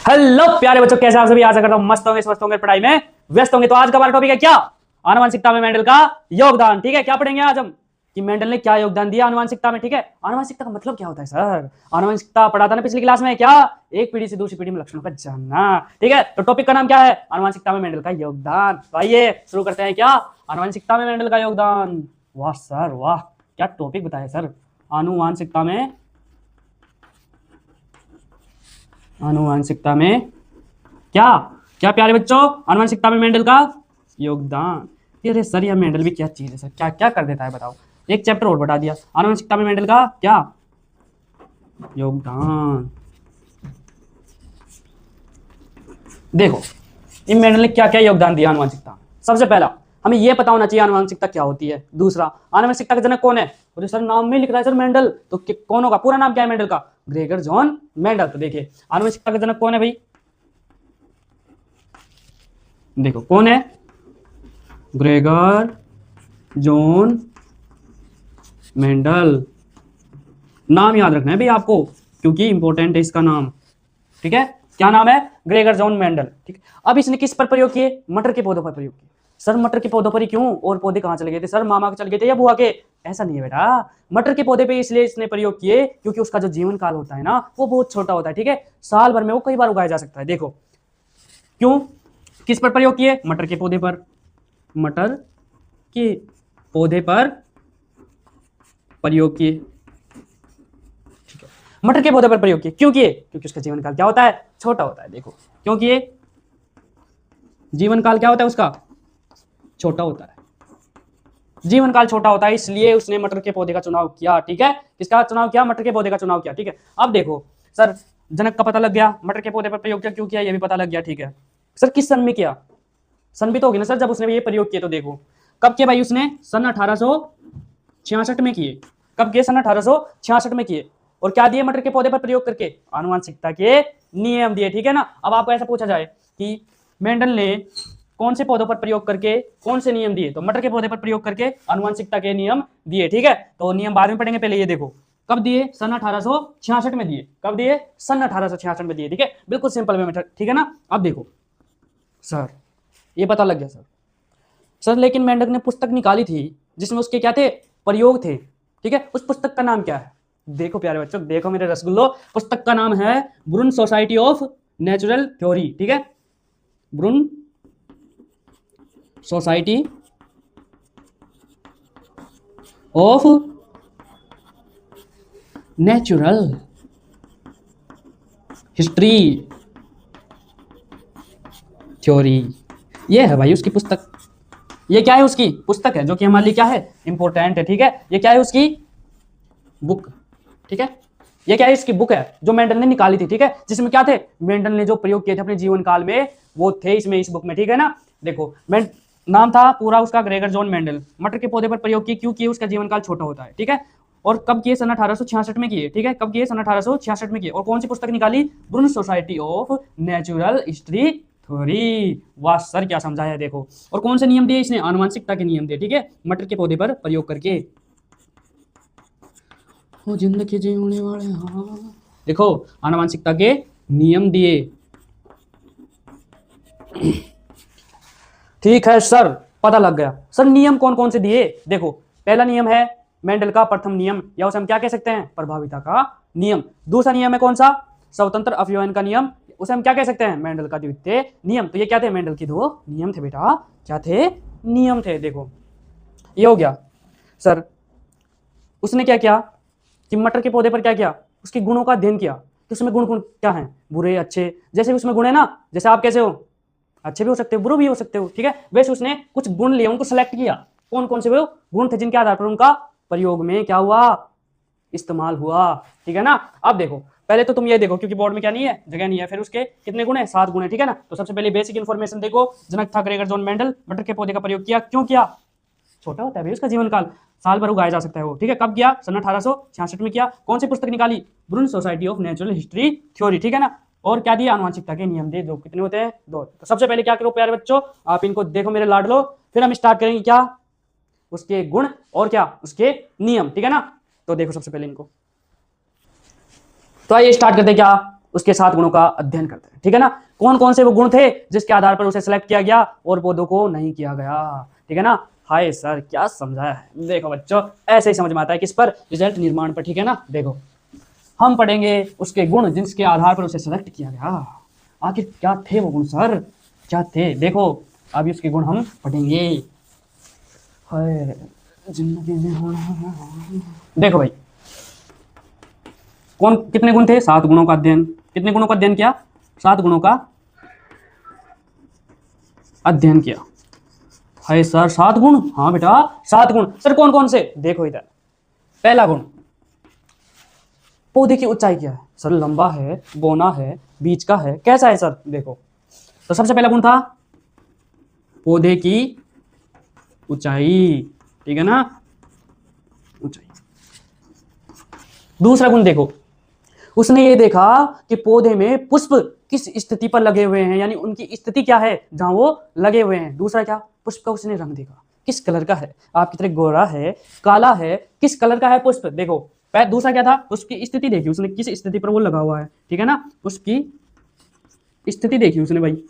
Hello प्यारे बच्चों, कैसे आप सभी? आशा करता हूं मस्त होंगे, स्वस्थ होंगे, पढ़ाई में व्यस्त होंगे। तो आज का हमारा टॉपिक है क्या? आनुवंशिकता में मेंडल का योगदान। ठीक है, क्या पढ़ेंगे आज हम कि मेंडल ने क्या योगदान दिया आनुवंशिकता में। ठीक है, आनुवंशिकता का मतलब क्या होता है सर? आनुवंशिकता पढ़ा था ना पिछली क्लास में, क्या? एक पीढ़ी से दूसरी पीढ़ी में लक्षणों का जानना। ठीक है, तो टॉपिक का नाम क्या है? आनुवंशिकता में मेंडल का योगदान। तो आइए शुरू करते हैं। क्या? आनुवंशिकता में मेंडल का योगदान। वाह सर वाह, क्या टॉपिक बताया सर। आनुवंशिकता में क्या क्या प्यारे बच्चों, आनुवंशिकता में मेंडल का योगदान। अरे सर, यह मेंडल भी क्या चीज है सर, क्या क्या कर देता है बताओ। एक चैप्टर और बढ़ा दिया। आनुवंशिकता में मेंडल का क्या योगदान। देखो इन मेंडल ने क्या क्या योगदान दिया आनुवंशिकता। सबसे पहला हमें यह पता होना चाहिए आनुवंशिकता क्या होती है। दूसरा, आनुवंशिकता का जनक कौन है? और सर नाम में लिख रहा है सर मेंडल, तो कौन होगा? पूरा नाम क्या है मेंडल का? Gregor John Mendel. तो देखिए आनुवंशिकता का जनक कौन है भाई? देखो कौन है? Gregor John Mendel. नाम याद रखना है भाई आपको, क्योंकि इंपॉर्टेंट है इसका नाम। ठीक है, क्या नाम है? Gregor John Mendel. ठीक, अब इसने किस पर प्रयोग किए? मटर के पौधों पर प्रयोग किए। सर मटर के पौधों पर ही क्यों? और पौधे कहां चले गए थे सर? मामा के चले गए थे या बुआ के? ऐसा नहीं है बेटा, मटर के पौधे पे इसलिए इसने प्रयोग किए क्योंकि उसका जो जीवन काल होता है ना, वो बहुत छोटा होता है। ठीक है, साल भर में वो कई बार उगाया जा सकता है। देखो क्यों, किस पर प्रयोग किए? मटर के पौधे पर। मटर के पौधे पर प्रयोग किए। ठीक है, मटर के पौधे पर प्रयोग किए। क्यों किए? क्योंकि उसका जीवन काल क्या होता है? छोटा होता है। देखो क्यों किए? जीवन काल क्या होता है उसका? छोटा होता है। जीवन काल छोटा होता है, इसलिए उसने मटर के पौधे का चुनाव किया। ठीक है, किसका चुनाव किया? मटर के पौधे का चुनाव किया। ठीक है, अब देखो सर, जनक का पता लग गया, मटर के पौधे पर प्रयोग किया, क्यों किया ये भी पता लग गया। ठीक है सर, किस सन में किया? सन भी तो होगी ना सर जब उसने ये प्रयोग किए। तो देखो कब किए भाई? उसने सन 1866 में किए। कब किए? सन 1866 में किए। और क्या दिए मटर के पौधे पर प्रयोग करके? आनुवंशिकता के नियम दिए। ठीक है ना। अब आपको ऐसा पूछा जाए कि मेंडल ने कौन से पौधों पर प्रयोग करके कौन से नियम दिए, तो मटर के पौधे पर प्रयोग करके आनुवंशिकता के नियम दिए। ठीक है, तो नियम बाद में पढ़ेंगे, पहले ये देखो कब दिए? सन 1866 में दिए। कब दिए? सन 1866 में दिए। ठीक है, बिल्कुल सिंपल वे मेथड। ठीक है ना। अब देखो सर, ये पता लग गया सर लेकिन मेंडल ने पुस्तक निकाली थी जिसमें उसके क्या थे? प्रयोग थे। ठीक है, उस पुस्तक का नाम क्या है? देखो प्यारे बच्चों, देखो मेरे रसगुल्लो, पुस्तक का नाम है ब्रुन सोसाइटी ऑफ नेचुरल थ्योरी। ठीक है, ब्रुन society of natural history theory. ये है भाई उसकी पुस्तक। ये क्या है? उसकी पुस्तक है, जो कि हमारे लिए क्या है? इंपॉर्टेंट है। ठीक है, ये क्या है? उसकी बुक। ठीक है, ये क्या है? इसकी बुक है जो मेंडल ने निकाली थी। ठीक है, जिसमें क्या थे? मेंडल ने जो प्रयोग किए थे अपने जीवन काल में, वो थे इसमें, इस बुक में। ठीक है ना। देखो नाम था पूरा उसका ग्रेगर जॉन मेंडल। मटर के पौधे पर प्रयोग किए, क्यों किए? उसका जीवन काल छोटा होता है। ठीक है, और कब किए? सन 1866 में किए। ठीक है, कब किए? सन 1866 में किए। और कौन सी पुस्तक निकाली? ब्रुन society of natural history theory. वाह सर, क्या समझाया देखो। और कौन से नियम दिए इसने? आनुवंशिकता के नियम दिए। ठीक है, मटर के पौधे पर प्रयोग करके। वो जिंदगी जीने वाले, हाँ देखो आनुवंशिकता के नियम दिए। ठीक है सर, पता लग गया। सर नियम कौन कौन से दिए? देखो पहला नियम है मेंडल का प्रथम नियम, या उसे हम क्या कह सकते हैं? प्रभाविता का नियम। दूसरा नियम है कौन सा? स्वतंत्र अवयवन का नियम, उसे हम क्या कह सकते हैं? मेंडल का द्वितीय नियम। तो ये क्या थे? मेंडल के दो नियम थे बेटा। क्या थे? नियम थे। देखो ये हो गया। सर उसने क्या किया कि मटर के पौधे पर क्या किया? उसके गुणों का अध्ययन किया कि उसमें गुण क्या हैं? बुरे, अच्छे। जैसे उसमें गुण है ना, जैसे आप कैसे हो? अच्छे भी हो सकते हो, बुरे भी हो सकते हो। ठीक है, वैसे उसने कुछ गुण लिए, उनको सेलेक्ट किया। कौन कौन से वो गुण थे जिनके आधार पर उनका प्रयोग में क्या हुआ? इस्तेमाल हुआ। ठीक है ना। अब देखो पहले तो तुम ये देखो, क्योंकि बोर्ड में क्या नहीं है? जगह नहीं है। फिर उसके कितने गुण है? 7 गुण है। ठीक है ना। तो सबसे पहले बेसिक इन्फॉर्मेशन देखो। जनक था ग्रेगर जॉन मेंडल। मटर के पौधे का प्रयोग किया, क्यों किया? छोटा होता है भाई उसका जीवन काल, साल भर उगाया जा सकता है वो। ठीक है, कब किया? सन 1866 में किया। कौन सी पुस्तक निकाली? ब्रुन society of natural history theory. ठीक है ना। और क्या दिया? आनुवंशिकता के नियम दिए, जो कितने होते हैं? 2। तो सबसे पहले क्या करो प्यारे बच्चों, आप इनको देखो मेरे लाडलो, फिर हम स्टार्ट करेंगे क्या? उसके गुण और क्या? उसके नियम। ठीक है ना। तो देखो सबसे पहले इनको, तो आइए स्टार्ट करते हैं क्या? उसके 7 गुणों का अध्ययन करते हैं, ठीक है ना। कौन कौन से वो गुण थे जिसके आधार पर उसे सिलेक्ट किया गया और पौधों को नहीं किया गया, ठीक है ना। हाय सर क्या समझाया है। देखो बच्चों ऐसे ही समझ में आता है किस पर, रिजल्ट निर्माण पर, ठीक है ना। देखो हम पढ़ेंगे उसके गुण जिसके आधार पर उसे सिलेक्ट किया गया। आखिर क्या थे वो गुण सर, क्या थे, देखो अभी उसके गुण हम पढ़ेंगे। हाय जिंदगी में होना, देखो भाई कौन कितने गुण थे, 7 गुणों का अध्ययन। कितने गुणों का अध्ययन किया, 7 गुणों का अध्ययन किया। हाय सर 7 गुण, हाँ बेटा 7 गुण। सर कौन कौन से, देखो इधर। पहला गुण पौधे की ऊंचाई क्या है, सर लंबा है, बौना है, बीच का है, कैसा है सर, देखो। तो सबसे पहला गुण था पौधे की ऊंचाई, ठीक है ना, ऊंचाई। दूसरा गुण देखो, उसने ये देखा कि पौधे में पुष्प किस स्थिति पर लगे हुए हैं, यानी उनकी स्थिति क्या है जहां वो लगे हुए हैं। दूसरा क्या, पुष्प का उसने रंग देखा, किस कलर का है, आपकी तरह गोरा है, काला है, किस कलर का है पुष्प, देखो। दूसरा क्या था, पुष्प की स्थिति देखी उसने, किस स्थिति पर वो लगा हुआ है, ठीक है ना, पुष्प की स्थिति देखी उसने भाई।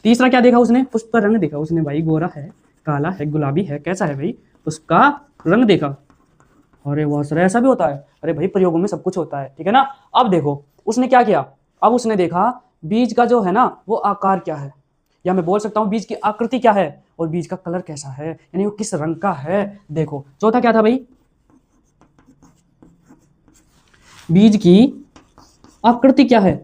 तीसरा क्या देखा उसने, पुष्प का रंग देखा उसने भाई, गोरा है, काला है, गुलाबी है, कैसा है भाई, पुष्प का रंग देखा। अरे वाह सर ऐसा भी होता है, अरे भाई प्रयोगों में सब कुछ होता है, ठीक है ना। अब देखो उसने क्या किया, अब उसने देखा बीज का जो है ना वो आकार क्या है, या मैं बोल सकता हूँ बीज की आकृति क्या है, और बीज का कलर कैसा है, यानी वो किस रंग का है, देखो। चौथा क्या था भाई, बीज की आकृति क्या है,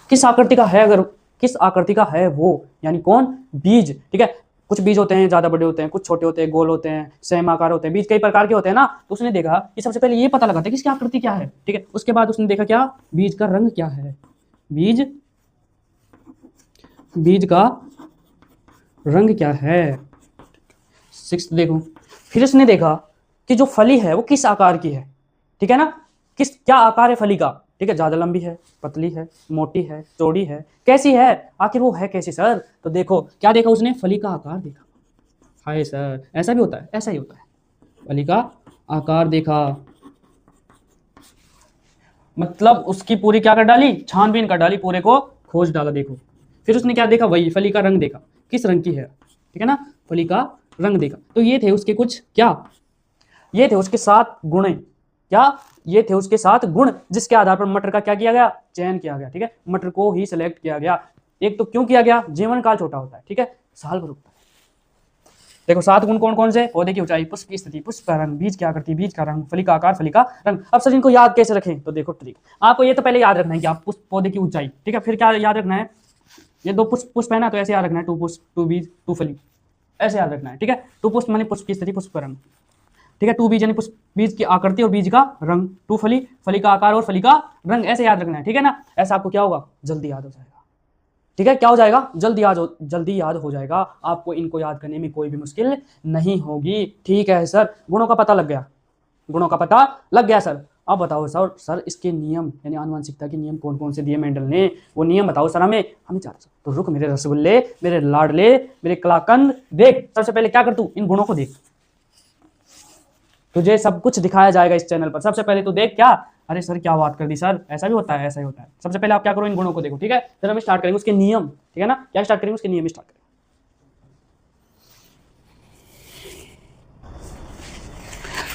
किस आकृति का है, अगर किस आकृति का है वो, यानी कौन, बीज, ठीक है। कुछ बीज होते हैं ज्यादा बड़े होते हैं, कुछ छोटे होते हैं, गोल होते हैं, सेम आकार होते हैं, बीज कई प्रकार के होते हैं ना। तो उसने देखा कि सबसे पहले ये पता लगाता है कि इसकी आकृति क्या है, ठीक है। उसके बाद उसने देखा क्या, बीज का रंग क्या है, बीज का रंग क्या है। 6 देखो, फिर उसने देखा कि जो फली है वो किस आकार की है, ठीक है ना, किस क्या आकार है फली का, ठीक है, ज्यादा लंबी है, पतली है, मोटी है, चौड़ी है, कैसी है, आखिर वो है कैसी सर। तो देखो क्या देखा उसने, फली का आकार देखा। हाय सर ऐसा भी होता है, ऐसा ही होता है, फली का आकार देखा, मतलब उसकी पूरी क्या कर डाली, छानबीन कर डाली, पूरे को खोज डाला। देखो फिर उसने क्या देखा, वही फली का रंग देखा, किस रंग की है, ठीक है ना, फली का रंग देखा। तो ये थे उसके कुछ क्या, ये थे उसके 7 गुण, क्या, ये थे उसके 7 गुण जिसके आधार पर मटर का क्या किया गया, चयन किया गया, ठीक है, मटर को ही सिलेक्ट किया गया। एक तो क्यों किया गया, जीवन काल छोटा होता है, ठीक है, साल भर रुकता है। देखो 7 गुण कौन कौन से, पौधे की ऊंचाई, पुष्प की स्थिति, पुष्प का रंग, बीज की आकृति, बीज का रंग, फली का आकार, फली का रंग। अब सर इनको याद कैसे रखें, तो देखो ट्रिक, आपको ये तो पहले याद रखना है कि आप पुष्प पौधे की ऊंचाई, ठीक है, फिर क्या याद रखना है, ये 2 पुष्प है ना, तो ऐसे याद रखना है, 2 पुष्प 2 बीज 2 फली, ऐसे याद रखना है, ठीक है। 2 पुष्प माने पुष्प की स्थिति, पुष्प का रंग, ठीक है, 2 बीज यानी पुष्प बीज की आकृति और बीज का रंग, 2 फली, फली का आकार और फली का रंग, ऐसे याद रखना है, ठीक है ना। ऐसा आपको क्या होगा, जल्दी याद हो जाएगा, ठीक है, क्या हो जाएगा, जल्दी याद हो जाएगा, आपको इनको याद करने में कोई भी मुश्किल नहीं होगी, ठीक है सर। गुणों का पता लग गया, गुणों का पता लग गया सर। अब बताओ सर इसके नियम यानी आनुवंशिकता के नियम कौन कौन से दिए मेंडल ने, वो नियम बताओ सर हमें चाहते सर। तो रुक मेरे रसगुल्ले, मेरे लाडले, मेरे कलाकंद, देख सबसे पहले क्या कर, तू इन गुणों को देख, तुझे सब कुछ दिखाया जाएगा इस चैनल पर। सबसे पहले तू देख क्या, अरे सर क्या बात कर दी सर, ऐसा भी होता है, ऐसा ही होता है। सबसे पहले आप क्या करो, इन गुणों को देखो, ठीक है, फिर हम स्टार्ट करेंगे उसके नियम, ठीक है ना, क्या स्टार्ट करेंगे, उसके नियम स्टार्ट करेंगे।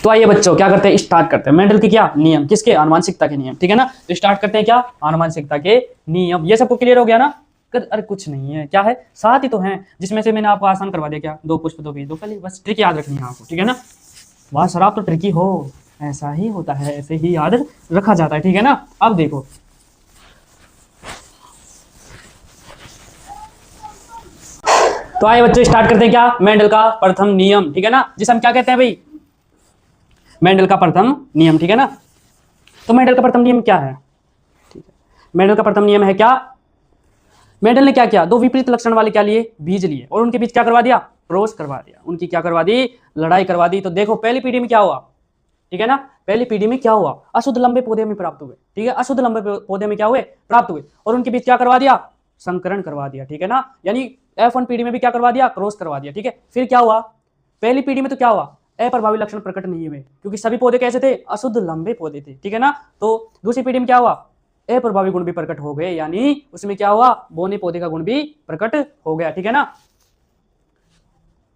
तो आइए बच्चों क्या करते हैं, स्टार्ट करते हैं मेंडल के क्या नियम, किसके, आनुवंशिकता के नियम, ठीक है ना। तो स्टार्ट करते हैं क्या, आनुवंशिकता के नियम। ये सबको क्लियर हो गया ना, अरे कुछ नहीं है, क्या है, 7 ही तो हैं, जिसमें से मैंने आपको आसान करवा दिया, क्या, 2 पुष्प 2 बीज 2 फली, बस ट्रिक याद रखनी है आपको, ठीक है ना। वाह सर आप तो ट्रिकी हो, ऐसा ही होता है, ऐसे ही याद रखा जाता है, ठीक है ना। अब देखो तो आइए बच्चों स्टार्ट करते हैं क्या, मेंडल का प्रथम नियम, ठीक है ना, जिसे हम क्या कहते हैं भाई, मेंडल का प्रथम नियम, ठीक है ना। तो मेंडल का प्रथम नियम क्या है, ठीक है, मेंडल का प्रथम नियम है क्या, मेंडल ने क्या किया, 2 विपरीत लक्षण वाले क्या लिए, बीज लिए, और उनके बीच क्या करवा दिया, क्रॉस करवा दिया, उनकी क्या करवा दी, लड़ाई करवा दी। तो देखो पहली पीढ़ी में क्या हुआ, ठीक है ना, पहली पीढ़ी में क्या हुआ, अशुद्ध लंबे पौधे में प्राप्त हुए, ठीक है, अशुद्ध लंबे पौधे में क्या हुए, प्राप्त हुए, और उनके बीच क्या करवा दिया, संकरण करवा दिया, ठीक है ना, यानी F1 पीढ़ी में भी क्या करवा दिया, क्रॉस करवा दिया, ठीक है। फिर क्या हुआ, पहली पीढ़ी में तो क्या हुआ, अप्रभावी लक्षण प्रकट नहीं हुए, क्योंकि सभी पौधे कैसे थे, अशुद्ध लंबे पौधे थे, ठीक है ना। तो दूसरी पीढ़ी में क्या हुआ, अप्रभावी गुण भी प्रकट हो गए, यानी उसमें क्या हुआ, बोने पौधे का गुण भी प्रकट हो गया, ठीक है ना।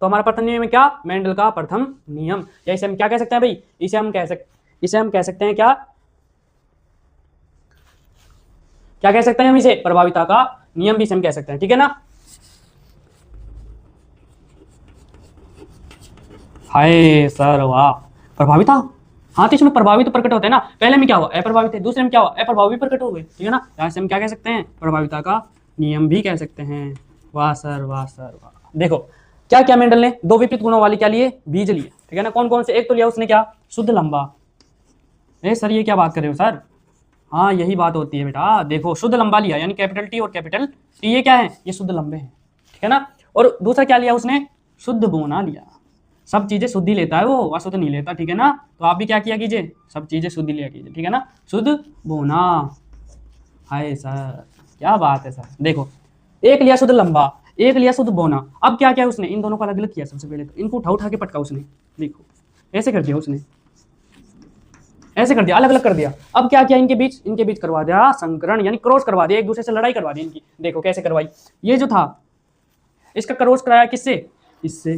तो हमारा प्रथम नियम में क्या, मेंडल का प्रथम नियम, या इसे हम क्या कह सकते हैं भाई, इसे हम कह सकते हैं क्या कह सकते हैं हम इसे, प्रभाविता का नियम भी इसे हम कह सकते हैं, ठीक है ना। हाय सर वाह, प्रभाविता, हाँ तो इसमें प्रभावित तो प्रकट होते हैं ना, पहले में क्या हुआ, अप्रभावित थे, दूसरे में क्या हुआ, अप्रभावी प्रकट हो गए, ठीक है ना। यहाँ से हम क्या कह सकते हैं, प्रभाविता का नियम भी कह सकते हैं। वाह सर वाह सर वाह। देखो क्या क्या मेंडल ने दो विपरीत गुणों वाली क्या लिए, बीज लिए, ठीक है ना। कौन कौन से, एक तो लिया उसने क्या, शुद्ध लंबा। सर ये क्या बात कर रहे हो सर, हाँ यही बात होती है बेटा, देखो शुद्ध लंबा लिया, यानी कैपिटल टी और कैपिटल टी, ये क्या है, ये शुद्ध लंबे हैं, ठीक है ना। और दूसरा क्या लिया उसने, शुद्ध बोना लिया। सब चीजें शुद्ध ही लेता है वो, अशुद्ध नहीं लेता, ठीक है ना। तो आप भी क्या किया कीजिए, सब चीजें शुद्ध लिया कीजिए, ठीक है ना, शुद्ध बोना। हाय सर क्या बात है सर। देखो एक लिया शुद्ध लंबा, एक लिया शुद्ध बोना, अब क्या किया उसने, इन दोनों को अलग अलग किया। सबसे पहले तो इनको उठा के पटका उसने, देखो ऐसे कर दिया उसने, ऐसे कर दिया, अलग अलग कर दिया। अब क्या किया, इनके बीच करवा दिया संकरण, यानी क्रॉस करवा दिया, एक दूसरे से लड़ाई करवा दी इनकी। देखो कैसे करवाई, ये जो था इसका क्रॉस कराया किससे, इससे,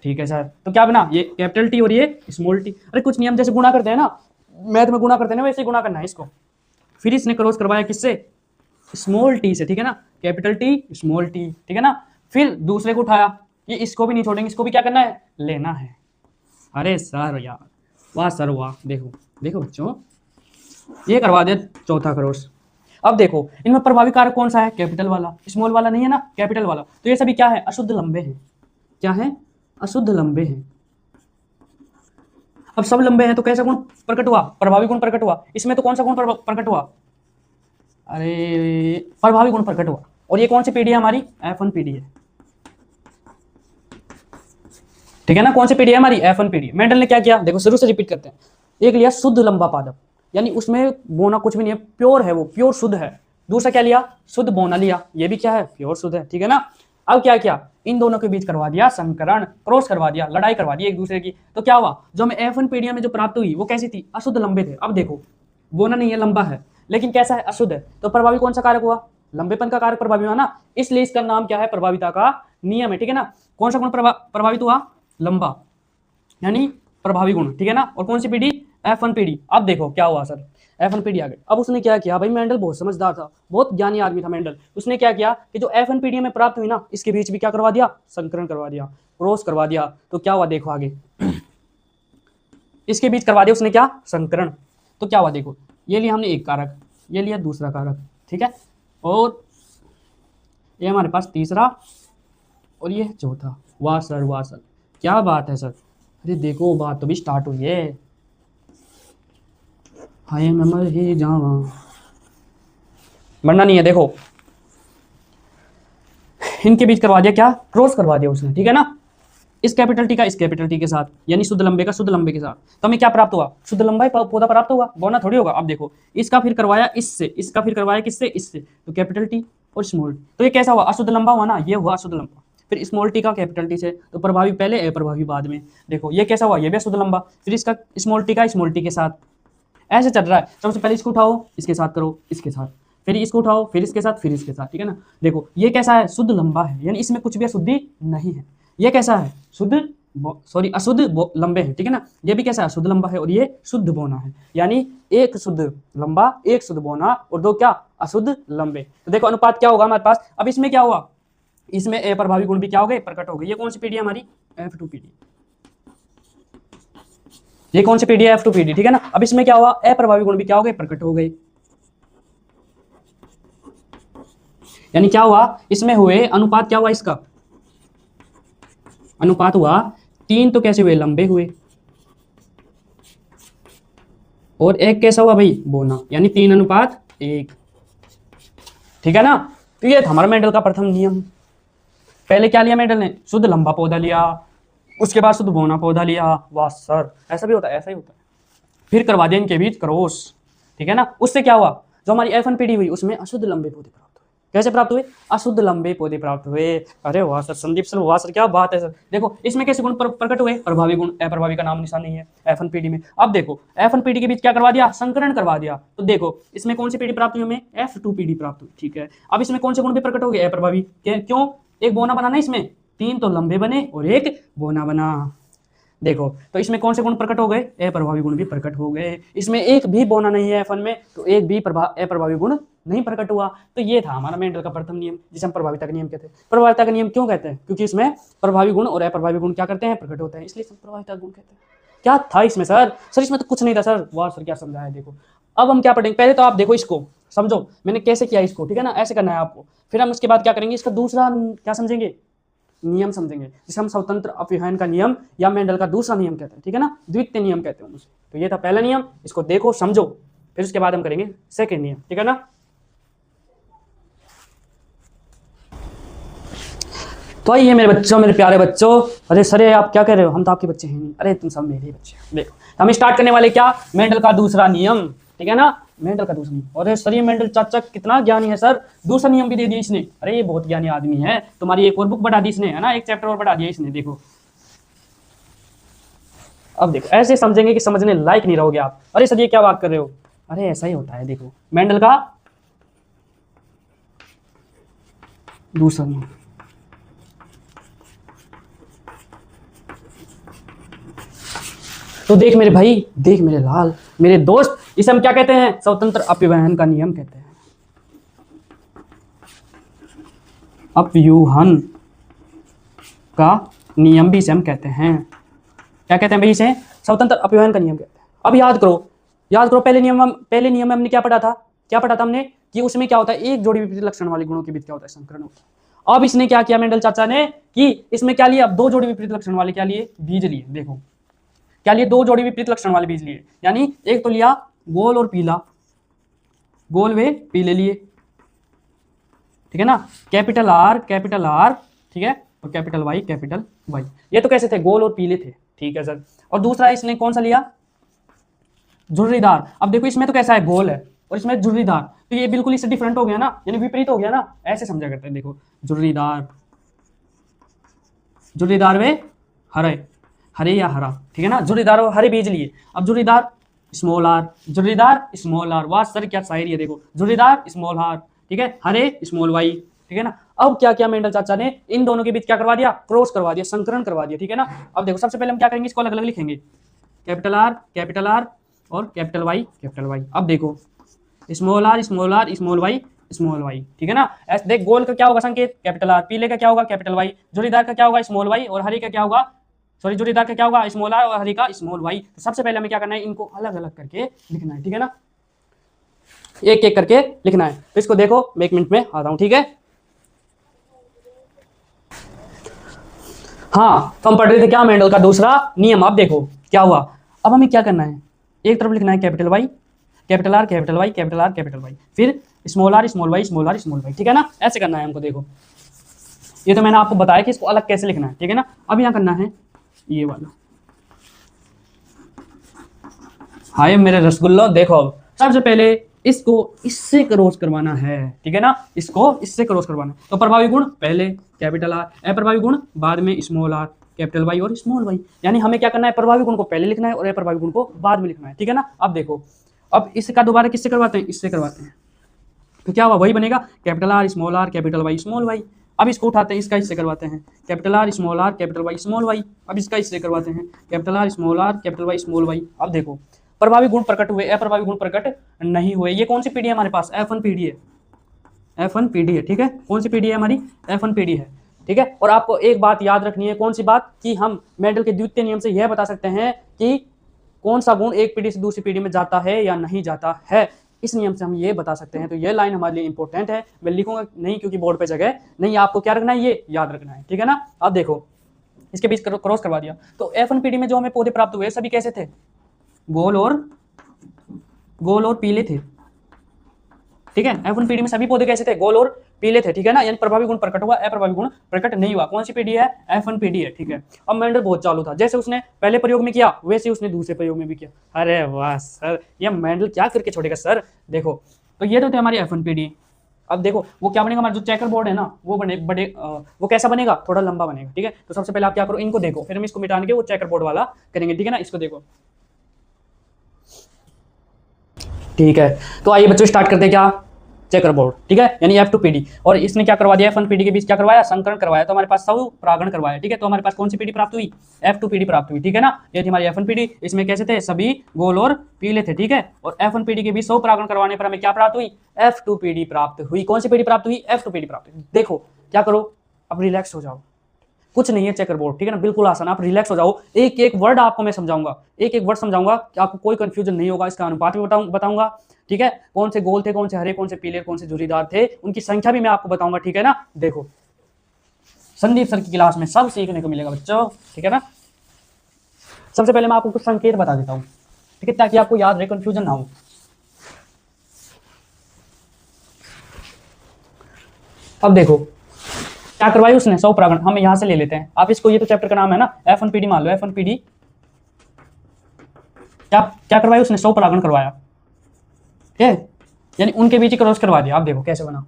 ठीक है सर। तो क्या बना, ये कैपिटल टी और ये स्मॉल टी। अरे कुछ नियम जैसे गुणा करते हैं ना, मैथ में गुणा करते हैं ना, वैसे गुणा करना है इसको। फिर इसने क्रॉस करवाया किससे, स्मॉल टी से, ठीक है ना, कैपिटल टी स्मॉल टी, ठीक है ना। फिर दूसरे को उठाया, ये इसको भी नहीं छोड़ेंगे, इसको भी क्या करना है, लेना है। अरे सर यार वाह सर वाह। देखो बच्चों ये करवा दे चौथा क्रॉस। अब देखो इनमें प्रभावी कारक कौन सा है, कैपिटल वाला, स्मॉल वाला नहीं है ना, कैपिटल वाला। तो ये सभी क्या है, अशुद्ध लंबे हैं। क्या है, अशुद्ध लंबे हैं। अब सब लंबे हैं तो कैसा गुण प्रकट हुआ, प्रभावी गुण प्रकट हुआ। इसमें तो कौन सा गुण प्रकट हुआ, अरे प्रभावी गुण प्रकट हुआ। और ये कौन सी पीढ़ी है हमारी, F1 पीढ़ी है, ठीक है ना। कौन सी पीढ़ी है हमारी, F1 पीढ़ी। मेंडल ने क्या किया, देखो शुरू से रिपीट करते हैं। एक लिया शुद्ध लंबा पादप, यानी उसमें बोना कुछ भी नहीं है, प्योर है वो, प्योर शुद्ध है। दूसरा क्या लिया, शुद्ध बोना लिया, ये भी क्या है, प्योर शुद्ध है, ठीक है ना। अब क्या किया, इन दोनों के बीच करवा दिया संकरण, क्रॉस करवा दिया, लड़ाई करवा दी एक दूसरे की। तो क्या हुआ, जो हमें F1 पीढ़ी में जो प्राप्त हुई वो कैसी थी, अशुद्ध लंबे थे। अब देखो बोना नहीं है, लंबा है, लेकिन कैसा है, अशुद्ध है। तो प्रभावी कौन सा कारक हुआ, लंबेपन का कारक प्रभावी हुआ ना, इसलिए इसका नाम क्या है, प्रभाविता का नियम है, ठीक है ना। कौन सा गुण प्रभावित हुआ, लंबा, यानी प्रभावी गुण, ठीक है ना। और कौन सी पीढ़ी, F1 पीढ़ी। अब देखो क्या हुआ सर, F1 पीढ़ी आ गई। अब उसने क्या किया भाई, मेंडल बहुत समझदार था, बहुत ज्ञानी आदमी था मेंडल। उसने क्या किया कि जो F1 पीढ़ी में प्राप्त हुई ना, इसके बीच भी क्या करवा दिया, संकरण करवा दिया, क्रॉस करवा दिया। तो क्या हुआ देखो आगे, इसके बीच करवा दिया उसने क्या, संकरण। तो क्या हुआ देखो, ये लिया हमने एक कारक, ये लिया दूसरा कारक, ठीक है। और ये हमारे पास तीसरा और ये चौथा। वाह सर वाह सर क्या बात है सर। अरे देखो बात तो भी स्टार्ट हुई है, हाय मैं मर ही जावा, मरना नहीं है। देखो इनके बीच करवा दिया क्या, क्रॉस करवा दिया उसने, ठीक है ना। इस कैपिटल टी का इस कैपिटल टी के साथ, यानी शुद्ध लंबे का शुद्ध लंबे के साथ। तो हमें क्या प्राप्त हुआ, शुद्ध लंबा पौधा प्राप्त होगा, बोना थोड़ी होगा। अब देखो इसका फिर करवाया इससे, इसका फिर करवाया किससे, इससे। तो कैपिटल टी और स्मॉल, तो ये कैसा हुआ, अशुद्ध लंबा हुआ ना, ये हुआ अशुद्ध लंबा। फिर स्मॉल टी का कैपिटल टी से, तो प्रभावी पहले अप्रभावी बाद में। देखो ये कैसा हुआ, ये भी अशुद्ध लंबा। फिर इसका स्मॉल टी का स्मॉल टी के साथ, ऐसे चल रहा है। सबसे पहले इसको उठाओ, इसके साथ करो, इसके साथ, फिर इसको उठाओ, फिर इसके साथ, फिर इसके साथ, ठीक है ना। देखो ये कैसा है, शुद्ध लंबा है, यानी इसमें कुछ भी अशुद्धि नहीं है। ये कैसा है, शुद्ध अशुद्ध लंबे हैं, ठीक है ना। ये भी कैसा है, शुद्ध लंबा है, और ये शुद्ध बोना है, यानी एक शुद्ध लंबा, एक शुद्ध बोना, और दो क्या, अशुद्ध लंबे। तो देखो अनुपात क्या होगा हमारे पास। अब इसमें क्या हुआ, इसमें अप्रभावी गुण भी क्या हो गए, प्रकट हो गए। ये कौन सी पीढ़ी है हमारी, F2 पीढ़ी। ये कौन सी पीढ़ी है, F2 पीढ़ी, ठीक है ना। अब इसमें क्या हुआ, अप्रभावी गुण भी क्या हो गए, प्रकट हो गए। यानी क्या हुआ, इसमें हुए अनुपात क्या हुआ, इसका अनुपात हुआ 3, तो कैसे हुए, लंबे हुए। और एक कैसा हुआ भाई, बोना, यानी 3:1, ठीक है ना। तो ये था हमारा मेंडल का प्रथम नियम। पहले क्या लिया मेंडल ने, शुद्ध लंबा पौधा लिया, उसके बाद शुद्ध बोना पौधा लिया। वाह सर ऐसा भी होता है, ऐसा ही होता है। फिर करवा दिया इनके बीच क्रॉस, ठीक है ना। उससे क्या हुआ, जो हमारी F1 पीढ़ी हुई उसमें अशुद्ध लंबे पौधे प्राप्त हुए, कैसे प्राप्त हुए? अशुद्ध लंबे पौधे प्राप्त हुए। अरे वाह सर, संदीप सर, वाह सर, क्या बात है सर। देखो इसमें कैसे गुण प्रकट हुए? प्रभावी गुण। अप्रभावी का नाम निशान नहीं है एफ1 पीढ़ी में। अब देखो एफ1 पीढ़ी के बीच क्या करवा दिया? संकरण करवा दिया। तो देखो इसमें कौन सी पीढ़ी प्राप्त हुई? हमें F2 पीढ़ी प्राप्त हुई। ठीक है, अब इसमें कौन से गुण भी प्रकट हो गए? अप्रभावी। क्यों? एक बोना बना ना, इसमें 3 तो लंबे बने और एक बोना बना। देखो तो इसमें कौन से गुण प्रकट हो गए? अप्रभावी गुण भी प्रकट हो गए। इसमें एक भी बोना नहीं है F1 में, तो एक भी अप्रभावी गुण नहीं प्रकट हुआ। तो ये था हमारा मेंडल का प्रथम नियम, जिसे हम प्रभाविता का नियम कहते हैं। प्रभाविता का नियम क्यों कहते हैं? क्योंकि इसमें प्रभावी गुण और अप्रभावी गुण क्या करते हैं? प्रकट होते हैं, इसलिए प्रभाविता गुण कहते हैं। क्या था इसमें सर? सर इसमें तो कुछ नहीं था सर। वाह सर, क्या समझाया। देखो अब हम क्या पढ़ेंगे, पहले तो आप देखो इसको समझो मैंने कैसे किया इसको, ठीक है ना, ऐसे करना है आपको। फिर हम उसके बाद क्या करेंगे, इसका दूसरा क्या समझेंगे? नियम समझेंगे, जिसे हम स्वतंत्र अपव्यवहान का नियम या मेंडल का दूसरा नियम कहते हैं, ठीक है ना, द्वितीय नियम कहते हैं उसे। तो ये था पहला नियम, इसको देखो समझो, फिर उसके बाद हम करेंगे सेकंड नियम, ठीक है ना। तो आइए मेरे बच्चों, मेरे प्यारे बच्चों। अरे सर आप क्या कह रहे हो? हम तो आपके बच्चे हैं नहीं। अरे तुम सब मेरे बच्चे हैं। देखो हम स्टार्ट करने वाले क्या? मेंडल का दूसरा नियम, ठीक है ना, मेंडल का दूसरा नियम। अरे सर ये मेंडल चाचा कितना ज्ञानी है सर, दूसरा नियम भी दे दिया इसने। अरे ये बहुत ज्ञानी आदमी है, तुम्हारी एक और बुक बढ़ा दी इसने, है ना, एक चैप्टर और बढ़ा दिया इसने। देखो अब देखो ऐसे समझेंगे कि समझने लायक नहीं रहोगे आप। अरे सर ये क्या बात कर रहे हो? अरे ऐसा ही होता है। देखो मेंडल का दूसरा नियम, तो देख मेरे भाई, देख मेरे लाल, मेरे दोस्त, इसे हम क्या कहते हैं? स्वतंत्र अपव्यवहान का नियम कहते हैं। अपव्यूहन का नियम भी इसे हम कहते हैं। क्या कहते हैं भाई? इसे स्वतंत्र अपव्यवहान का नियम कहते हैं। अब याद करो पहले नियम में हमने क्या पढ़ा था हमने कि उसमें क्या होता है? एक जोड़ी विपरीत लक्षण वाले गुणों के बीच क्या होता है? संकरण होता है। अब इसने क्या किया मेंडल चाचा ने कि इसमें क्या लिया? अब 2 जोड़ी विपरीत लक्षण वाले क्या लिए? बीज लिए। देखो क्या लिए? 2 जोड़ी विपरीत लक्षण वाले बीज लिए, यानी एक तो लिया गोल और पीला, गोल वे पीले लिए, ठीक है ना, कैपिटल आर, ठीक है, और कैपिटल वाई। ये तो कैसे थे? गोल और पीले थे, ठीक है सर। और दूसरा इसने कौन सा लिया? झुर्रीदार। अब देखो इसमें तो कैसा है? गोल है, और इसमें झुर्रीदार, तो ये बिल्कुल इससे डिफरेंट हो गया ना, यानी विपरीत हो गया ना, ऐसे समझा करते हैं। देखो झुर्रीदार वे हरे या हरा, ठीक है ना, झुर्रीदार और हरे बीज लिए। अब झुर्रीदार स्मॉल आर, वाह सर क्या शायरी है। देखो झुर्रीदार स्मॉल आर, ठीक है, हरे स्मॉल वाई, ठीक है ना। अब क्या किया मेंडल चाचा ने? इन दोनों के बीच क्या करवा दिया? क्रॉस करवा दिया, संकरण करवा दिया, ठीक है ना। अब देखो सबसे पहले हम क्या करेंगे? इसको अलग अलग लिखेंगे, कैपिटल आर और कैपिटल वाई। अब देखो स्मॉल वाई, ठीक है ना। ऐसे देख, गोल का क्या होगा संकेत? कैपिटल आर, पीले का क्या होगा? कैपिटल वाई, झुर्रीदार का क्या होगा? स्मॉल वाई, और हरे का क्या होगा? झुर्रीदार का क्या होगा? स्मॉल आर, और हरी का स्मॉल वाई। तो सबसे पहले हमें क्या करना है? इनको अलग अलग करके लिखना है, ठीक है ना, एक एक करके लिखना है। तो इसको देखो मैं 1 मिनट में आता हूं, ठीक है। हाँ तो हम पढ़ रहे थे क्या? मेंडल का दूसरा नियम। अब देखो क्या हुआ, अब हमें क्या करना है? एक तरफ लिखना है कैपिटल वाई, कैपिटल आर, फिर स्मॉल आर, ठीक है ना, ऐसे करना है हमको। देखो ये तो मैंने आपको बताया कि इसको अलग कैसे लिखना है, ठीक है ना। अब यहाँ करना है ये वाला, हाय मेरे रसगुल्लो। देखो अब सबसे पहले इसको इससे क्रॉस करवाना है, ठीक है ना, इसको इससे क्रॉस करवाना है। तो प्रभावी गुण पहले कैपिटल आर, अप्रभावी गुण बाद में स्मॉल आर, कैपिटल वाई और स्मॉल वाई। यानी हमें क्या करना है? प्रभावी गुण को पहले लिखना है और अप्रभावी गुण को बाद में लिखना है, ठीक है ना। अब देखो अब इसका दोबारा किससे करवाते हैं? इससे करवाते हैं, तो क्या हुआ? वही बनेगा capital R, capital Y, small Y. अब इसको उठाते हैं, इसका इससे करवाते हैं, capital R, capital Y, small Y. अब इसका इससे करवाते हैं, capital R, capital Y, small Y. अब देखो प्रभावी गुण प्रकट हुए, अप्रभावी गुण प्रकट नहीं हुए। ये कौन सी पीढ़ी है हमारे पास? F1 पीढ़ी है, ठीक है। कौन सी पीढ़ी है हमारी? F1 पीढ़ी है, ठीक है। और आपको एक बात याद रखनी है, कौन सी बात? कि हम मेंडल के द्वितीय नियम से यह बता सकते हैं कि कौन सा गुण एक पीढ़ी से दूसरी पीढ़ी में जाता है या नहीं जाता है। इस नियम से हम ये बता सकते हैं। तो ये लाइन हमारे लिए इंपॉर्टेंट है, मैं लिखूंगा नहीं क्योंकि बोर्ड पे जगह नहीं, आपको क्या रखना है? ये याद रखना है, ठीक है ना। अब देखो इसके बीच क्रॉस करवा दिया। तो F1 पीढ़ी में जो हमें पौधे प्राप्त हुए सभी कैसे थे? गोल और पीले थे, ठीक है। F1 पीढ़ी में सभी पौधे कैसे थे? गोल और पीले थे, ठीक है ना। यानी प्रभावी गुण प्रकट हुआ, अप्रभावी गुण प्रकट नहीं हुआ। कौन सी पीढ़ी है? F1 पीढ़ी है, ठीक है। अब मेंडल बहुत चालू था, जैसे उसने पहले प्रयोग में किया वैसे उसने दूसरे प्रयोग में भी किया। अरे वाह सर, ये मेंडल क्या करके छोड़ेगा सर। देखो तो ये तो थे हमारी F1 पीढ़ी। अब देखो वो क्या बनेगा, हमारा जो चेकर बोर्ड है ना वो वो कैसा बनेगा, थोड़ा लंबा बनेगा, ठीक है। तो सबसे पहले आप क्या करो, इनको देखो, फिर हम इसको मिटाने के वो चेकर बोर्ड वाला करेंगे, ठीक है ना। इसको देखो, ठीक है। तो आइए बच्चों स्टार्ट करते हैं क्या, चेकर बोर्ड, ठीक है, यानी F2PD। और इसने क्या करवा दिया, F1PD के बीच क्या करवाया, संकरण करवाया, तो हमारे पास सब परागण करवाया, ठीक है। तो हमारे पास कौन सी पीढ़ी प्राप्त हुई, F2PD प्राप्त हुई, ठीक है ना। ये थी हमारी F1PD, इसमें कैसे थे, सभी गोल और पीले थे, ठीक है। और F1PD के बीच 100 परागण करवाने पर हमें क्या प्राप्त हुई, F2PD प्राप्त हुई। कौन सी पीढ़ी प्राप्त हुई, F2PD प्राप्त हुई। देखो क्या करो, अब रिलैक्स हो जाओ, कुछ नहीं है चेकर बोर्ड, ठीक है ना, बिल्कुल आसान, आप रिलैक्स हो जाओ। एक एक वर्ड आपको मैं समझाऊंगा, एक एक वर्ड समझाऊंगा कि आपको कोई कंफ्यूजन नहीं होगा। इसका अनुपात भी बताऊंगा, ठीक है, कौन से गोल थे, कौन से हरे, कौन से पीले, कौन से झुर्रीदार थे, उनकी संख्या भी मैं आपको बताऊंगा, ठीक है ना। देखो संदीप सर की क्लास में सब सीखने को मिलेगा बच्चों, ठीक है ना। सबसे पहले मैं आपको कुछ संकेत बता देता हूं, ठीक है, ताकि आपको याद रहे, कंफ्यूजन ना हो। अब देखो क्या करवाई उसने, 100 परागण, हम यहां से ले लेते हैं। आप इसको, ये तो चैप्टर का नाम है ना, F1PD मान लो, F1PD क्या क्या करवाई उसने, 100 परागण करवाया, ठीक है, यानी उनके बीच ही क्रॉस करवा दिया। आप देखो कैसे बना,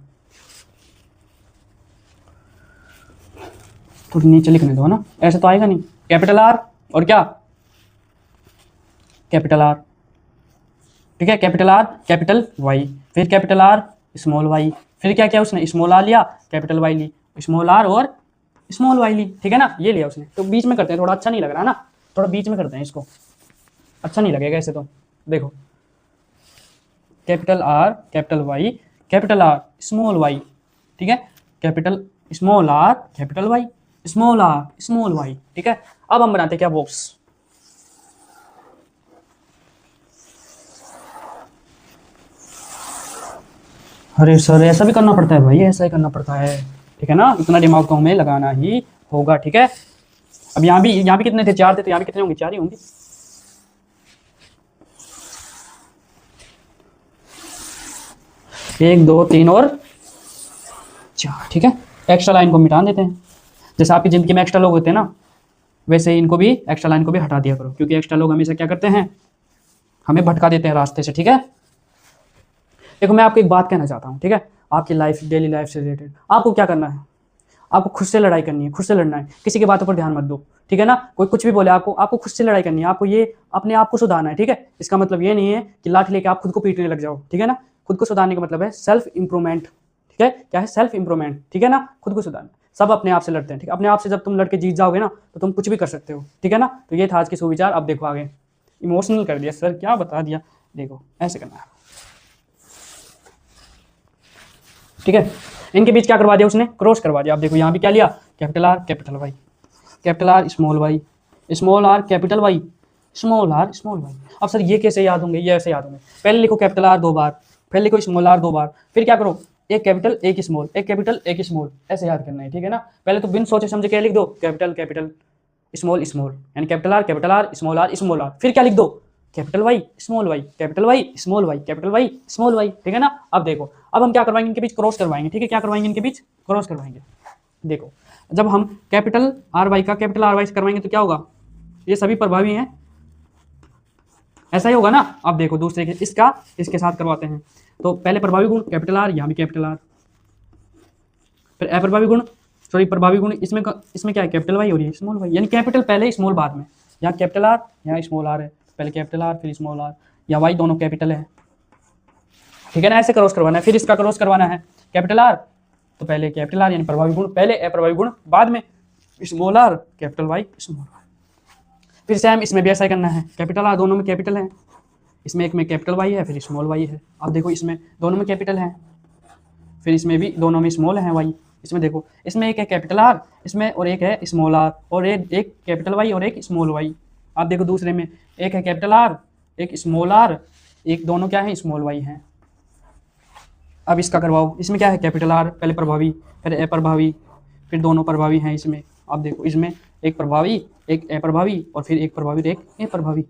थोड़ी नीचे लिखने दो ना, ऐसे तो आएगा नहीं। कैपिटल R और क्या, कैपिटल R, ठीक है, कैपिटल R कैपिटल Y, फिर कैपिटल R स्मॉल y, फिर क्या किया उसने, स्मॉल R लिया, कैपिटल Y ली, स्मॉल R और स्मॉल y ली, ठीक है ना, ये लिया उसने। तो बीच में करते हैं, थोड़ा अच्छा नहीं लग रहा ना, थोड़ा बीच में करते हैं इसको, अच्छा नहीं लगेगा ऐसे। तो देखो capital R capital Y capital R small y, ठीक है, capital small R capital Y small R small y, ठीक है। अब हम बनाते हैं क्या, बॉक्स। अरे सर ऐसा भी करना पड़ता है भाई, ऐसा ही करना पड़ता है, ठीक है ना, इतना दिमाग तो हमें लगाना ही होगा, ठीक है। अब यहाँ भी कितने थे, 4 थे, तो यहाँ भी कितने होंगे, 4 ही होंगे। एक, दो, तीन और 4, ठीक है। एक्स्ट्रा लाइन को मिटा देते हैं, जैसे आपकी जिंदगी में एक्स्ट्रा लोग होते हैं ना, वैसे ही इनको भी, एक्स्ट्रा लाइन को भी हटा दिया करो, क्योंकि एक्स्ट्रा लोग हमेशा क्या करते हैं, हमें भटका देते हैं रास्ते से, ठीक है। देखो मैं आपको एक बात कहना चाहता हूँ, ठीक है, आपकी लाइफ, डेली लाइफ से रिलेटेड आपको क्या करना है, आपको खुद से लड़ाई करनी है, खुद से लड़ना है, किसी की बातों पर ध्यान मत दो, ठीक है ना। कोई कुछ भी बोले आपको, आपको खुद से लड़ाई करनी है, आपको ये अपने आप को सुधारना है, ठीक है। इसका मतलब ये नहीं है कि लाठी लेके आप खुद को पीटने लग जाओ, ठीक है ना। खुद को सुधारने का मतलब है सेल्फ इंप्रूवमेंट, ठीक है, क्या है, सेल्फ इंप्रूवमेंट, ठीक है ना। खुद को सुधारना, सब अपने आप से लड़ते हैं, ठीक है। अपने आप से जब तुम लड़के जीत जाओगे ना, तो तुम कुछ भी कर सकते हो, ठीक है ना। तो ये था आज की सुविचार। अब देखो आगे, इमोशनल कर दिया सर, क्या बता दिया, देखो ऐसे करना है, ठीक है। इनके बीच क्या करवा दिया उसने, क्रॉस करवा दिया। आप देखो यहाँ भी क्या लिया, capital R capital Y capital R small y small r capital Y small r small y। अब सर ये कैसे याद होंगे, ये ऐसे याद होंगे, पहले लिखो कैपिटल R 2 बार, फिर लिखो स्मॉल r 2 बार, फिर क्या करो, एक कैपिटल एक स्मॉल, एक कैपिटल एक स्मॉल, ऐसे याद करना है, ठीक है ना। पहले तो बिन सोचे समझे क्या लिख दो, कैपिटल कैपिटल स्मॉल स्मॉल, यानी कैपिटल R स्मॉल r, फिर क्या लिख दो, capital Y small y capital Y small y capital Y small y, ठीक है ना। अब देखो अब हम क्या करवाएंगे, इनके बीच क्रॉस करवाएंगे, ठीक है, क्या करवाएंगे, इनके बीच क्रॉस करवाएंगे। देखो जब हम कैपिटल RY का कैपिटल RY से करवाएंगे तो क्या होगा, ये सभी प्रभावी हैं, ऐसा ही होगा ना। अब देखो दूसरे के इसका इसके साथ करवाते हैं, तो पहले प्रभावी गुण कैपिटल R, यहाँ भी कैपिटल R, फिर अप्रभावी गुण, सॉरी प्रभावी गुण, इसमें क्या है, कैपिटल Y और ये स्मॉल y, यानी कैपिटल पहले स्मॉल बाद में। यहाँ कैपिटल R यहाँ स्मॉल r है, पहले कैपिटल R फिर स्मॉल r, या y दोनों कैपिटल है, ठीक है ना। ऐसे क्रॉस करवाना है, फिर इसका क्रॉस करवाना है, कैपिटल R तो पहले कैपिटल R यानी प्रभावी गुण पहले, अप्रभावी गुण बाद में, small r capital Y small y। फिर सेम इसमें भी ऐसा ही करना है, कैपिटल R दोनों में कैपिटल है, इसमें एक में कैपिटल Y है फिर स्मॉल y है। अब देखो इसमें दोनों में कैपिटल है, फिर इसमें भी दोनों में स्मॉल है y। इसमें देखो इसमें एक है कैपिटल R इसमें, और एक है स्मॉल r, और एक कैपिटल Y और एक स्मॉल y। आप देखो दूसरे में एक है कैपिटल R एक स्मॉल r, एक दोनों क्या है, स्मॉल y हैं। अब इसका करवाओ, इसमें क्या है, कैपिटल R पहले प्रभावी फिर अप्रभावी, फिर दोनों प्रभावी हैं इसमें। आप देखो इसमें एक प्रभावी एक अप्रभावी और फिर एक प्रभावी और एक अप्रभावी,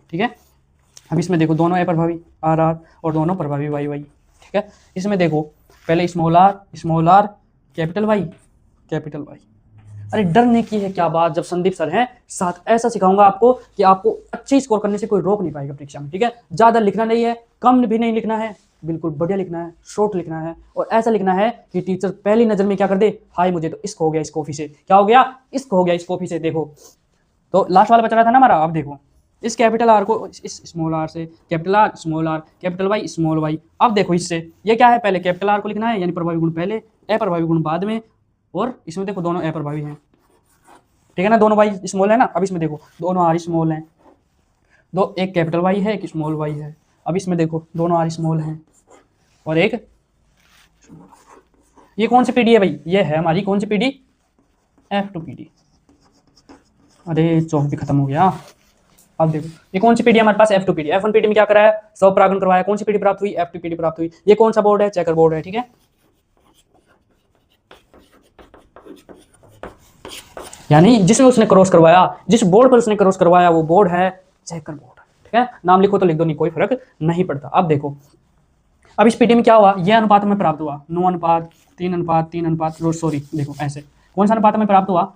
ठीक है। अब इसमें देखो दोनों अप्रभावी R और दोनों प्रभावी Y, ठीक है। इसमें देखो पहले स्मॉल r कैपिटल Y। अरे डरने की है क्या बात, जब संदीप सर हैं साथ ऐसा सिखाऊंगा आपको कि आपको अच्छे स्कोर करने से कोई रोक नहीं पाएगा परीक्षा में, ठीक है। ज़्यादा लिखना नहीं है, कम भी नहीं लिखना है, बिल्कुल बढ़िया लिखना है, शॉर्ट लिखना है, और ऐसा लिखना है कि टीचर पहली नजर में क्या कर दे, हाय मुझे तो इसको हो गया इस कॉफी से, क्या हो गया, इसको हो गया इस कॉफी से। देखो तो लास्ट वाला बच रहा था ना हमारा, अब देखो इस कैपिटल आर को इस स्मॉल आर से, capital R small R, capital Y small Y. अब देखो इससे ये क्या है, पहले कैपिटल आर को लिखना है यानी प्रभावी गुण पहले, अप्रभावी गुण बाद में, और इसमें देखो दोनों अप्रभावी हैं, ठीक है ना, दोनों वाई स्मॉल है ना। अब इसमें देखो दोनों आर स्मॉल हैं, दो एक कैपिटल वाई है एक स्मॉल वाई है। अब इसमें देखो दोनों आर स्मॉल हैं और एक, ये कौन सी पीडी है भाई, ये है हमारी कौन सी पीडी, F2 पीडी। अरे चौक भी खत्म हो गया। अब देखो ये कौन सी पीडी है हमारे पास, F2 पीडी। F1 पीडी में क्या कराया, स्वपरागण करवाया, कौन सी पीडी प्राप्त हुई, F2 पीडी प्राप्त हुई। ये कौन सा बोर्ड है, चेकर बोर्ड है, ठीक है। यानी जिसमें उसने क्रॉस करवाया, जिस बोर्ड पर उसने क्रॉस करवाया वो बोर्ड है चेकर बोर्ड, ठीक है। नाम लिखो तो लिख दो, नहीं कोई फर्क नहीं पड़ता। अब देखो अब इस पीडी में क्या हुआ, यह अनुपात में प्राप्त हुआ, 9 अनुपात 3 अनुपात 3 अनुपात, सॉरी देखो ऐसे कौन सा अनुपात में प्राप्त हुआ,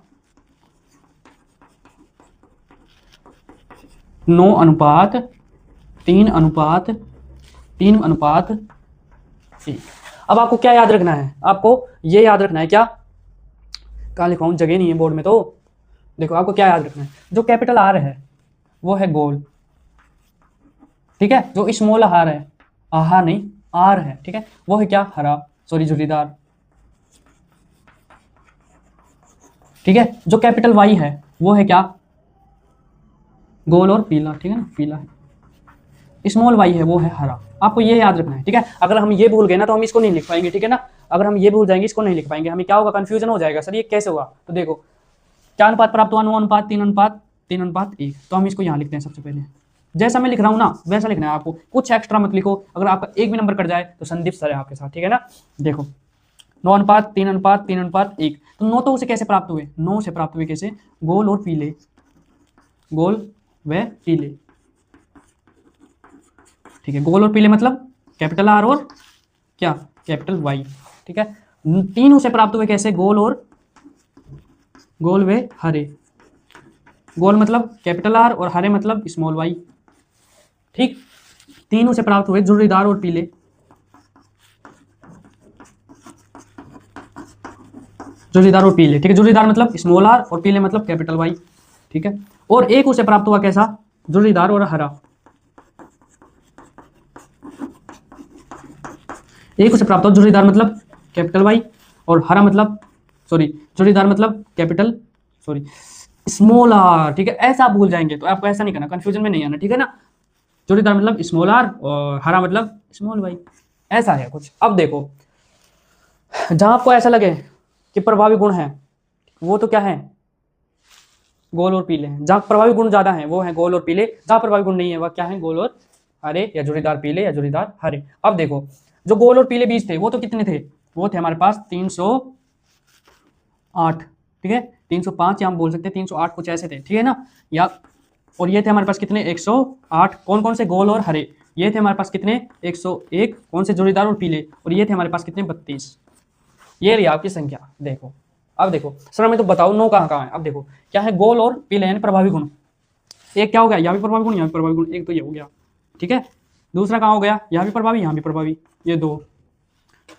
9 अनुपात 3 अनुपात 3 अनुपात 1। अब आपको क्या याद रखना है, आपको ये याद रखना है, क्या कहाँ लिखा हूँ, जगह नहीं है बोर्ड में। तो देखो आपको क्या याद रखना है, जो कैपिटल आर है वो है गोल, ठीक है। जो स्मॉल आर है, आहा नहीं आर है, ठीक है, वो है क्या, हरा, सॉरी झुर्रीदार, ठीक है। जो कैपिटल वाई है वो है क्या, गोल और पीला, ठीक है ना, पीला है। स्मॉल वाई है वो है हरा, आपको ये याद रखना है, ठीक है। अगर हम ये भूल गए ना तो हम इसको नहीं लिख पाएंगे, ठीक है ना। अगर हम ये भूल जाएंगे इसको नहीं लिख पाएंगे, हमें क्या होगा, कंफ्यूजन हो जाएगा, सर ये कैसे हुआ। तो देखो क्या अनुपात प्राप्त हुआ, 9 अनुपात 3 अनुपात 3 अनुपात 1। तो हम इसको यहाँ लिखते हैं, सबसे पहले जैसा मैं लिख रहा हूँ ना वैसा लिखना है आपको, कुछ एक्स्ट्रा मत लिखो। अगर आपका एक भी नंबर कट जाए तो संदीप सर है आपके साथ, ठीक है ना। देखो 9 अनुपात 3 अनुपात 3 अनुपात 1, तो 9 तो उसे कैसे प्राप्त हुए, 9 से प्राप्त हुए कैसे, गोल और पीले, गोल व पीले, ठीक है। गोल और पीले मतलब कैपिटल आर और क्या, कैपिटल वाई, ठीक है। 3 उसे प्राप्त हुए कैसे, गोल और गोल व हरे, गोल मतलब कैपिटल आर और हरे मतलब स्मॉल वाई, ठीक। 3 उसे प्राप्त हुए झुर्रीदार और पीले, झुर्रीदार और पीले, ठीक है। झुर्रीदार मतलब स्मॉल आर और पीले मतलब कैपिटल वाई, ठीक है। और एक उसे प्राप्त हुआ कैसा, झुर्रीदार और हरा, एक उसे प्राप्त हुआ झुर्रीदार मतलब कैपिटल वाई और हरा मतलब, सॉरी झुर्रीदार मतलब कैपिटल, सॉरी स्मॉल आर, ठीक है। ऐसा भूल जाएंगे तो आपको ऐसा नहीं करना, कंफ्यूजन में नहीं आना, ठीक है ना। झुर्रीदार मतलब स्मॉल आर और हरा मतलब स्मॉल वाई, ऐसा है कुछ। अब देखो जहां आपको ऐसा लगे कि प्रभावी गुण है वो तो क्या है, गोल और पीले हैं। जहां प्रभावी गुण ज्यादा है वो है गोल और पीले, जहां प्रभावी गुण नहीं है वह क्या है, गोल और हरे, या झुर्रीदार पीले या झुर्रीदार हरे। अब देखो जो गोल और पीले बीज थे वो तो कितने थे, वो थे हमारे पास 308, ठीक है। 305 या हम बोल सकते हैं 308 कुछ ऐसे थे, ठीक है ना। या और ये थे हमारे पास कितने, 108, कौन कौन से, गोल और हरे। ये थे हमारे पास कितने, 101, कौन से, झुर्रीदार और पीले। और ये थे हमारे पास कितने, 32। ये रही आपकी संख्या। देखो अब देखो सर मैं तो बताओ 9 कहाँ कहाँ है। अब देखो क्या है, गोल और पीले यानी प्रभावी गुण, एक क्या हो गया, यहाँ भी प्रभावी गुण यहाँ भी प्रभावी गुण, एक तो ये हो गया, ठीक है। दूसरा कहाँ हो गया, यहाँ भी प्रभावी यहाँ भी प्रभावी, ये 2,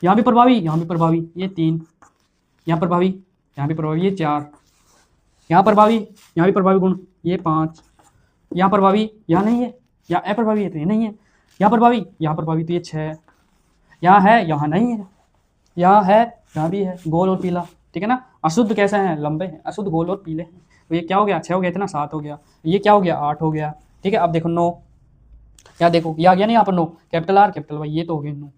यहाँ भी प्रभावी यहाँ भी प्रभावी, ये 3, यहाँ प्रभावी यहाँ भी प्रभावी, ये 4, यहाँ प्रभावी यहाँ भी प्रभावी गुण, ये 5, यहाँ प्रभावी यहाँ नहीं है, यहाँ अप्रभावी है तो ये नहीं है, यहाँ प्रभावी यहाँ प्रभावी तो ये 6, यहाँ है यहाँ नहीं है, यहाँ है यहाँ भी है, गोल और पीला, ठीक है ना। अशुद्ध कैसे हैं, लंबे हैं, अशुद्ध गोल और पीले हैं। तो ये क्या हो गया, 6 हो गया, इतना 7 हो गया, ये क्या हो गया, 8 हो गया, ठीक है। अब देखो 9, क्या देखो ये आ गया ना यहाँ पर 9, कैपिटल आर कैपिटल वाई, ये तो हो गए 9,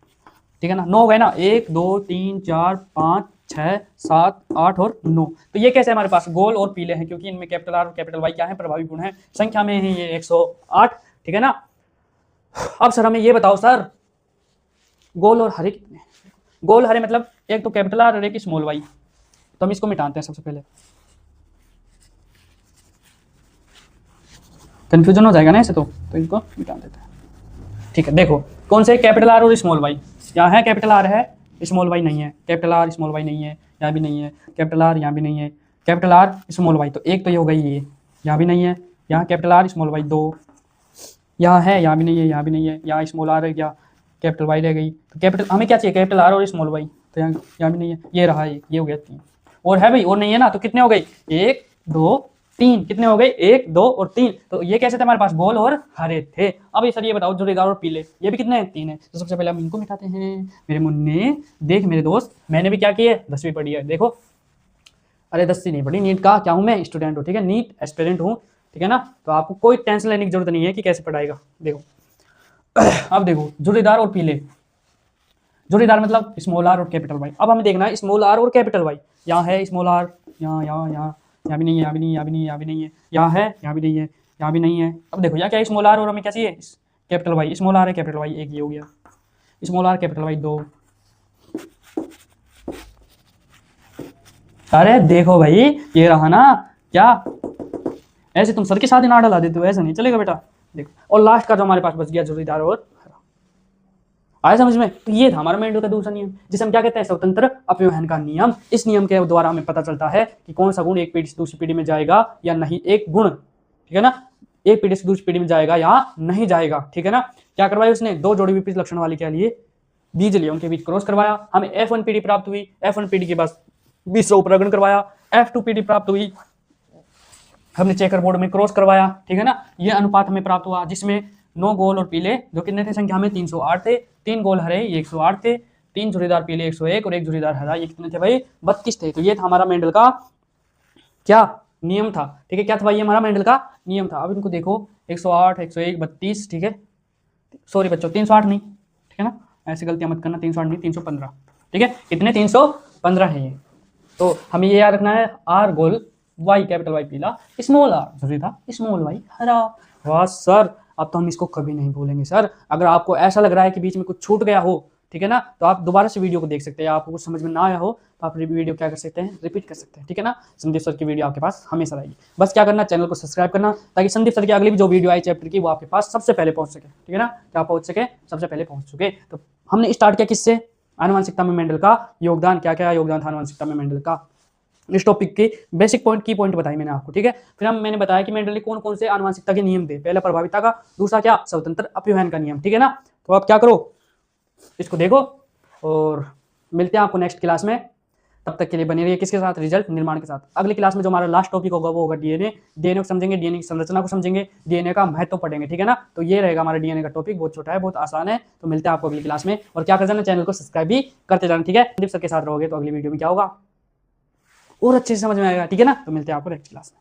ठीक है ना। 9 हो गए ना, 1 2 3 4 5 6 7 8 और 9। तो ये कैसे हमारे पास गोल और पीले हैं, क्योंकि इनमें कैपिटल आर और कैपिटल वाई क्या है, प्रभावी गुण है। संख्या में है ये 108, ठीक है ना। अब सर हमें ये बताओ सर गोल और हरे कितने, गोल हरे मतलब एक तो कैपिटल आर और एक स्मॉल वाई। तो हम इसको मिटाते हैं सबसे पहले, कंफ्यूजन हो जाएगा ना ऐसे, तो इनको मिटा देते हैं, ठीक है। देखो कौन से, कैपिटल आर और स्मॉल वाई। यहाँ है कैपिटल आर है, स्मॉल वाई नहीं है, कैपिटल आर स्मॉल वाई नहीं है, यहाँ भी नहीं है, कैपिटल आर यहाँ भी नहीं है, कैपिटल आर स्मॉल वाई तो एक तो ये हो गई, ये यहाँ भी नहीं है, यहाँ कैपिटल आर स्मॉल वाई 2, यहाँ है यहाँ भी नहीं है, यहाँ भी नहीं है, यहाँ स्मॉल आर है क्या, कैपिटल वाई रह गई। तो कैपिटल हमें क्या चाहिए, कैपिटल आर और स्मॉल वाई। तो यहाँ भी नहीं है, ये रहा एक, ये हो गया 3। और है भाई, और नहीं है ना, तो कितने हो गए, 1 2 3, कितने हो गए 1 2 और 3। तो ये कैसे थे हमारे पास, गोल और हरे थे। अब ये सर ये बताओ जोड़ीदार और पीले, ये भी कितने हैं, 3 है। तो सबसे पहले हम इनको मिटाते हैं। मेरे मुन्ने देख मेरे दोस्त, मैंने भी क्या किया है, 10वीं पढ़ी है, देखो। अरे 10वीं नहीं पढ़ी, नीट का क्या हूँ मैं, स्टूडेंट हूँ, ठीक है, नीट एस्पिरेंट हूँ, ठीक है ना। तो आपको कोई टेंशन लेने की जरूरत नहीं है कि कैसे पढ़ाएगा। देखो अब देखो जोड़ीदार और पीले, जोड़ीदार मतलब स्मॉल आर और कैपिटल वाई। अब हमें देखना है स्मॉल आर और कैपिटल वाई। यहाँ है स्मॉल आर, यहाँ यहाँ यहाँ, यहाँ भी नहीं है, यहाँ भी नहीं, यहाँ भी नहीं, यहाँ भी नहीं है, यहाँ है, यहाँ भी नहीं है, यहाँ भी नहीं है। अब देखो यहाँ क्या है, स्मॉल आर और हमें क्या चाहिए, कैपिटल वाई। स्मॉल आर है कैपिटल वाई, एक ये हो गया, स्मॉल आर कैपिटल वाई 2। अरे देखो भाई ये रहा ना, क्या ऐसे तुम सर के साथ ही ना डला देते हो, ऐसा नहीं चलेगा बेटा। देखो और लास्ट का जो हमारे पास बच गया जोड़ीदार और हरा, आया समझ में। तो ये था हमारा मेंडल का दूसरा नियम, जिसे हम क्या कहते हैं, स्वतंत्र अपव्यवहार का नियम। इस नियम के द्वारा हमें पता चलता है कि कौन सा गुण एक पीढ़ी से दूसरी पीढ़ी में जाएगा या नहीं, एक गुण, ठीक है ना, एक पीढ़ी से दूसरी पीढ़ी में जाएगा या नहीं जाएगा, ठीक है ना। क्या करवाया उसने, 2 जोड़ी विपरीत लक्षण वाले के लिए बीज लिए, उनके बीच क्रॉस करवाया, हमें F1 पीढ़ी प्राप्त हुई। F1 पीढ़ी के बाद बीज उपरागण करवाया, F2 पीढ़ी प्राप्त हुई, हमने चेकर बोर्ड में क्रॉस करवाया, ठीक है ना। ये अनुपात हमें प्राप्त हुआ जिसमें 9 गोल और पीले जो कितने थे संख्या में, 308 थे, 3 गोल हरे ये 108 थे, 3 जोड़ीदार पीले 101 और 1 जोड़ीदार हरा ये कितने थे भाई, 32 थे। तो ये था हमारा मेंडल का क्या नियम था, ठीक है। क्या था भाई, ये हमारा मेंडल का नियम था। अब इनको देखो 108 101 32, ठीक है, सॉरी बच्चों 308 नहीं, ठीक है ना, ऐसी गलतियां मत करना, 308 नहीं 315, ठीक है, कितने 315 है ये। तो हमें ये याद रखना है, आर गोल, वाई कैपिटल वाई पीला, स्मॉल आर जरूरी था, स्मॉल वाई हरा। वाह सर, अब तो हम इसको कभी नहीं भूलेंगे सर। अगर आपको ऐसा लग रहा है कि बीच में कुछ छूट गया हो, ठीक है ना, तो आप दोबारा से वीडियो को देख सकते हैं। आपको कुछ समझ में ना आया हो तो आप वीडियो क्या कर सकते हैं, रिपीट कर सकते हैं, ठीक है ना। संदीप सर की वीडियो आपके पास हमेशा रहेगी। बस क्या करना, चैनल को सब्सक्राइब करना, ताकि संदीप सर की अगली भी जो वीडियो आई चैप्टर की वो आपके पास सबसे पहले पहुंच सके, ठीक है ना, क्या पहुंच सके, सबसे पहले पहुंच सके। तो हमने स्टार्ट किया किससे, आनुवंशिकता में मेंडल का योगदान, क्या क्या योगदान था आनुवंशिकता में मेंडल का। इस टॉपिक के बेसिक पॉइंट की पॉइंट बताई मैंने आपको, ठीक है। फिर मैंने बताया कि मेंडल ने कौन कौन से आनुवंशिकता के नियम थे, पहला प्रभाविता का, दूसरा क्या, स्वतंत्र अपव्यवहार का नियम, ठीक है ना। तो आप क्या करो, इसको देखो और मिलते हैं आपको नेक्स्ट क्लास में। तब तक के लिए बने रहिए किसके साथ, रिजल्ट निर्माण के साथ। अगली क्लास में जो हमारा लास्ट टॉपिक होगा वो होगा डीएनए। डीएनए को समझेंगे, डीएनए की संरचना को समझेंगे, डीएनए का महत्व पढ़ेंगे, ठीक है ना। तो ये रहेगा हमारा डीएनए का टॉपिक, बहुत छोटा है, बहुत आसान है। तो मिलते हैं आपको अगली क्लास में, और क्या कर जाना, चैनल को सब्सक्राइब भी करते जाना, ठीक है। संदीप सर के साथ रहोगे तो अगली वीडियो में क्या होगा और अच्छे से समझ में आएगा, ठीक है ना। तो मिलते हैं आपको नेक्स्ट क्लास में।